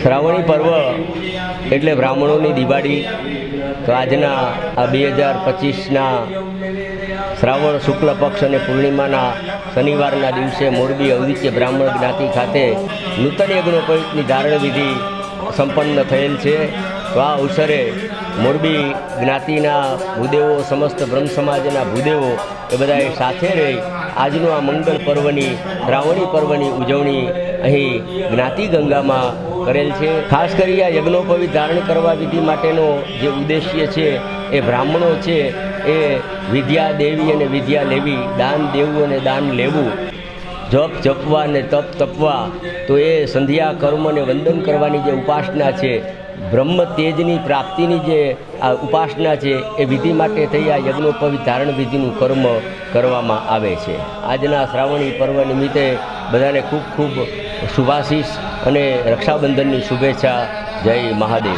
શ્રાવણી પર્વ એટલે બ્રાહ્મણોની દિવાળી. તો આજના આ 2025ના શ્રાવણ શુક્લ પક્ષ અને પૂર્ણિમાના શનિવારના દિવસે મોરબી અદ્વિતીય બ્રાહ્મણ જ્ઞાતિ ખાતે નૂતન યજ્ઞોપવિતની ધારણ વિધિ સંપન્ન થયેલ છે. તો આ અવસરે મોરબી જ્ઞાતિના ભૂદેવો, સમસ્ત બ્રહ્મ સમાજના ભૂદેવો એ બધાએ સાથે રહી આજનું આ મંગળ પર્વની, શ્રાવણી પર્વની ઉજવણી અહીં જ્ઞાતિ ગંગામાં કરેલ છે. ખાસ કરી આ યજ્ઞોપવિત ધારણ કરવા વિધિ માટેનો જે ઉદ્દેશ્ય છે એ બ્રાહ્મણો છે એ વિદ્યા દેવી અને વિદ્યા લેવી, દાન દેવું અને દાન લેવું, જપ જપવા અને તપ તપવા, તો એ સંધ્યા કર્મ અને વંદન કરવાની જે ઉપાસના છે, બ્રહ્મ તેજની પ્રાપ્તિની જે આ ઉપાસના છે, એ વિધિ માટે થઈ આ યજ્ઞોપવિત ધારણ વિધિનું કર્મ કરવામાં આવે છે. આજના શ્રાવણી પર્વ નિમિત્તે બધાને ખૂબ ખૂબ શુભાશીષ અને રક્ષાબંધનની શુભેચ્છા. જય મહાદેવ.